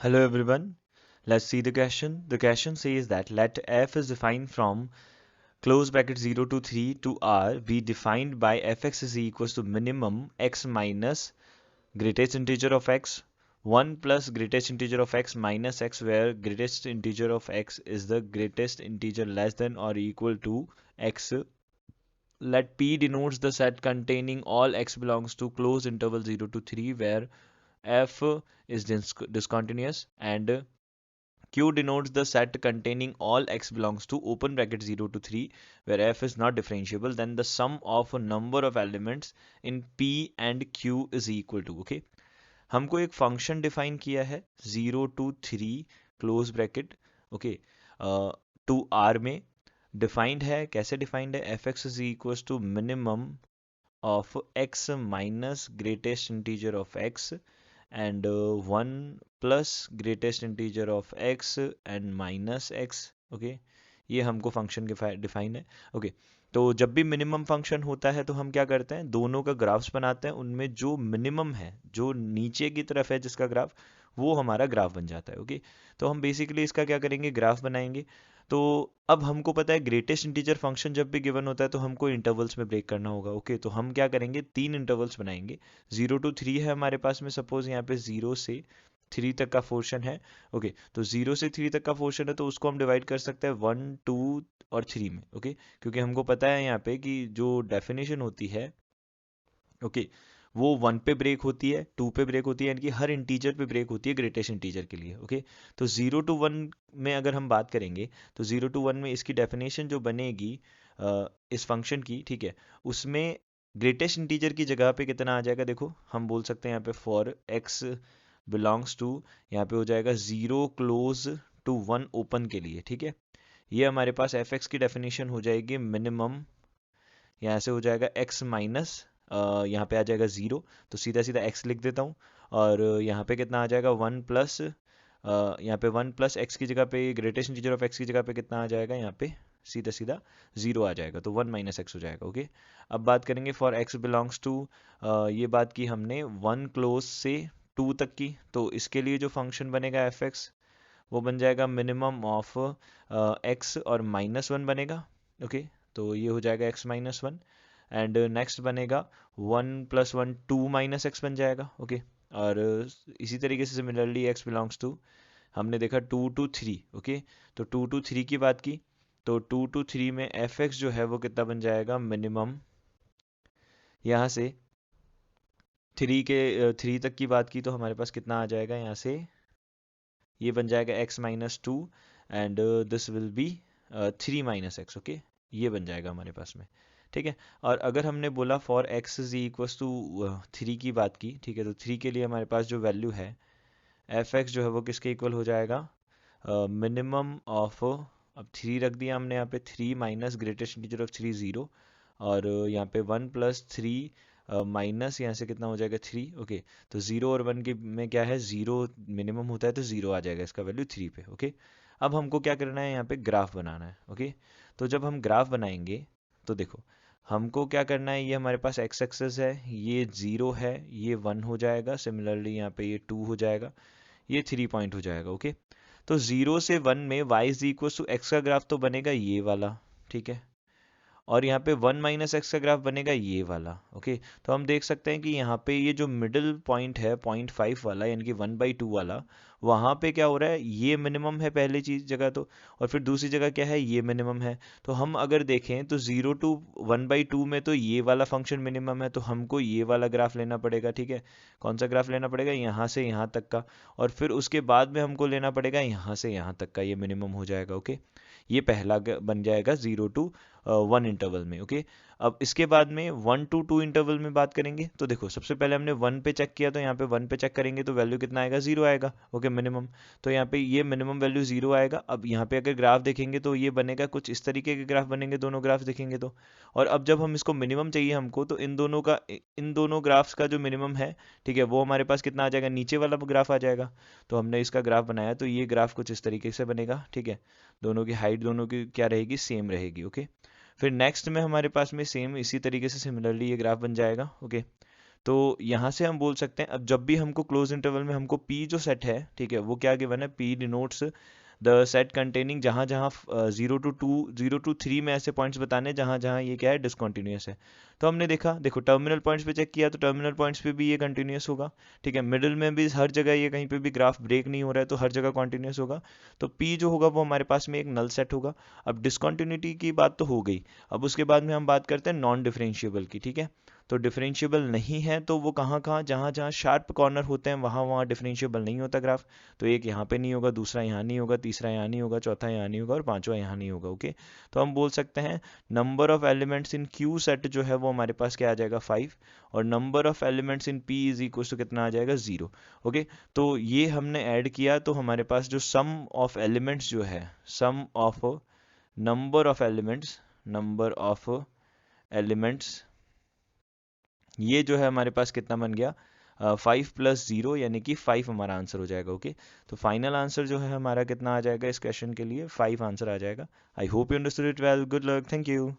Hello everyone. Let's see the question. The question says that let f is defined from close bracket 0 to 3 to r be defined by fx is equals to minimum x minus greatest integer of x 1 plus greatest integer of x minus x, where greatest integer of x is the greatest integer less than or equal to x. Let P denotes the set containing all x belongs to close interval 0 to 3 where f is discontinuous, and Q denotes the set containing all x belongs to open bracket 0 to 3 where f is not differentiable. Then the sum of a number of elements in P and Q is equal to, okay, हमको एक function define किया है 0 to 3 close bracket, okay, to R में defined है. कैसे defined है? F X is equal to minimum of x minus greatest integer of x and 1 plus greatest integer of x and minus x. Okay, ये हमको function define है. Okay, तो जब भी मिनिमम फंक्शन होता है तो हम क्या करते हैं, दोनों का ग्राफ्स बनाते हैं, उनमें जो मिनिमम है, जो नीचे की तरफ है जिसका ग्राफ, वो हमारा ग्राफ बन जाता है. ओके, तो हम बेसिकली इसका क्या करेंगे, ग्राफ बनाएंगे. तो अब हमको पता है ग्रेटेस्ट इंटीजर फंक्शन जब भी गिवन होता है तो हमको इंटरवल्स में ब्रेक करना होगा. ओके, तो हम क्या करेंगे, तीन इंटरवल्स बनाएंगे. 0 to 3 है हमारे पास में, सपोज यहाँ पे 0 से 3 तक का पोर्शन है. ओके, तो 0 से 3 तक का पोर्शन है तो उसको हम डिवाइड कर सकते हैं 1 2 और 3 में. ओके, क्योंकि हमको पता है यहाँ पे कि जो डेफिनेशन होती है, ओके, वो 1 पे ब्रेक होती है, 2 पे ब्रेक होती है, यानी कि हर इंटीजर पे ब्रेक होती है ग्रेटेस्ट इंटीजर के लिए. ओके, तो 0 to 1 में अगर हम बात करेंगे तो 0 to 1 में इसकी डेफिनेशन जो बनेगी इस फंक्शन की, ठीक है, उसमें ग्रेटेस्ट इंटीजर की जगह पे कितना आ जाएगा, देखो हम बोल सकते हैं यहाँ पे फॉर x बिलोंग्स टू, यहाँ पे हो जाएगा 0 क्लोज टू 1 ओपन के लिए. ठीक है, ये हमारे पास एफ एक्स की डेफिनेशन हो जाएगी मिनिमम, यहाँ से हो जाएगा x माइनस, यहाँ पे आ जाएगा 0, तो सीधा सीधा x लिख देता हूँ. और यहाँ पे कितना आ जाएगा 1 प्लस, यहाँ पे 1 प्लस एक्स की जगह पे ग्रेटेस्ट इंटीजर ऑफ x की जगह पे कितना आ जाएगा, यहाँ पे सीधा सीधा 0 आ जाएगा, तो 1 माइनस एक्स हो जाएगा. ओके, अब बात करेंगे फॉर x बिलोंग्स टू, ये बात की हमने 1 क्लोज से 2 तक की, तो इसके लिए जो फंक्शन बनेगा एफ एक्स, वो बन जाएगा मिनिमम ऑफ x और -1 बनेगा. ओके, तो ये हो जाएगा x -1, एंड नेक्स्ट बनेगा 1 + 1 2 माइनस एक्स बन जाएगा. ओके, और इसी तरीके से सिमिलरली x बिलोंग्स टू, हमने देखा 2 to 3. ओके, तो 2 to 3 की बात की, तो 2 to 3 में एफ एक्स जो है वो कितना बन जाएगा, मिनिमम, यहाँ से 3 तक की बात की तो हमारे पास कितना आ जाएगा, यहाँ से ये बन जाएगा x -2 and this will be 3 minus x. Okay, ये बन जाएगा हमारे पास में. ठीक है, और अगर हमने बोला for x is equals to 3 की बात की, ठीक है, तो 3 के लिए हमारे पास जो वैल्यू है एफ एक्स जो है वो किसके इक्वल हो जाएगा, मिनिमम ऑफ, अब 3 रख दिया हमने यहाँ पे, 3 माइनस ग्रेटेस्ट इंटीजर ऑफ 3 0, और यहाँ पे 1 + 3 माइनस यहाँ से कितना हो जाएगा 3. ओके, तो 0 और 1 के में क्या है, 0 मिनिमम होता है तो 0 आ जाएगा, इसका वैल्यू 3 पे. ओके, अब हमको क्या करना है, यहाँ पे ग्राफ बनाना है. ओके, तो जब हम ग्राफ बनाएंगे तो देखो हमको क्या करना है, ये हमारे पास x एक्सेस है, ये 0 है, ये 1 हो जाएगा, सिमिलरली यहाँ पे ये 2 हो जाएगा, ये 3 पॉइंट हो जाएगा. ओके, तो 0 से 1 में y is equal to X का ग्राफ तो बनेगा ये वाला, ठीक है, और यहाँ पे 1 माइनस एक्स का ग्राफ बनेगा ये वाला. ओके, तो हम देख सकते हैं कि यहाँ पे ये जो मिडिल पॉइंट है 0.5 वाला, यानी कि 1/2 वाला, वहाँ पे क्या हो रहा है, ये मिनिमम है पहली चीज जगह तो, और फिर दूसरी जगह क्या है, ये मिनिमम है. तो हम अगर देखें तो 0 to 1/2 में तो ये वाला फंक्शन मिनिमम है, तो हमको ये वाला ग्राफ लेना पड़ेगा. ठीक है, कौन सा ग्राफ लेना पड़ेगा, यहाँ से यहाँ तक का, और फिर उसके बाद में हमको लेना पड़ेगा यहाँ से यहाँ तक का, ये मिनिमम हो जाएगा. ओके, ये पहला बन जाएगा 0 to 1 इंटरवल में. ओके, अब इसके बाद में 1 to 2 इंटरवल में बात करेंगे, तो देखो सबसे पहले हमने 1 पे चेक किया, तो यहाँ पे 1 पे चेक करेंगे तो वैल्यू कितना आएगा, 0 आएगा. ओके, मिनिमम, तो यहाँ पे ये मिनिमम वैल्यू 0 आएगा. अब यहाँ पे अगर ग्राफ देखेंगे तो ये बनेगा कुछ इस तरीके के ग्राफ बनेंगे, दोनों ग्राफ देखेंगे तो. और अब जब हम इसको मिनिमम चाहिए हमको, तो इन दोनों ग्राफ्स का जो मिनिमम है, ठीक है, वो हमारे पास कितना आ जाएगा, नीचे वाला ग्राफ आ जाएगा. तो हमने इसका ग्राफ बनाया, तो ये ग्राफ कुछ इस तरीके से बनेगा. ठीक है, दोनों की हाइट दोनों की क्या रहेगी, सेम रहेगी. ओके, फिर नेक्स्ट में हमारे पास में सेम इसी तरीके से सिमिलरली ये ग्राफ बन जाएगा. ओके, तो यहाँ से हम बोल सकते हैं अब जब भी हमको क्लोज इंटरवल में हमको P जो सेट है, ठीक है, वो क्या गिवन है, P denotes the set containing जहाँ जहाँ 0 to 3 में ऐसे पॉइंट्स बताने जहाँ जहाँ ये क्या है, डिसकंटिन्यूअस है। तो हमने देखा, देखो टर्मिनल पॉइंट्स पे चेक किया तो टर्मिनल पॉइंट्स पे भी ये कंटिन्यूअस होगा, ठीक है, मिडिल में भी हर जगह ये कहीं पे भी ग्राफ ब्रेक नहीं हो रहा है तो हर जगह कॉन्टिन्यूस होगा। तो P जो होगा वो हमारे पास में एक नल सेट होगा। अब डिसकंटिन्यूटी की बात तो हो गई, अब उसके बाद में हम बात करते हैं नॉन डिफरेंशिएबल की, ठीक है। तो डिफरेंशिएबल नहीं है तो वो कहाँ कहाँ, जहाँ जहाँ शार्प कॉर्नर होते हैं वहाँ वहाँ डिफरेंशिएबल नहीं होता ग्राफ। तो एक यहाँ पे नहीं होगा, दूसरा यहाँ नहीं होगा, तीसरा यहाँ नहीं होगा, चौथा यहाँ नहीं होगा और पांचवा यहाँ नहीं होगा। ओके, तो हम बोल सकते हैं number of elements in Q set जो है वो हमारे पास क्या आ जाएगा, 5, और number of elements in P is equal to कितना आ जाएगा, 0। ओके, तो ये हमने ऐड किया तो हमारे पास जो सम ऑफ एलिमेंट्स जो है, सम ऑफ नंबर ऑफ एलिमेंट्स ये जो है हमारे पास कितना बन गया, 5 + 0 यानी कि 5 हमारा आंसर हो जाएगा। ओके, तो फाइनल आंसर जो है हमारा कितना आ जाएगा इस क्वेश्चन के लिए, 5 आंसर आ जाएगा। I hope you understood it well, good luck, thank you.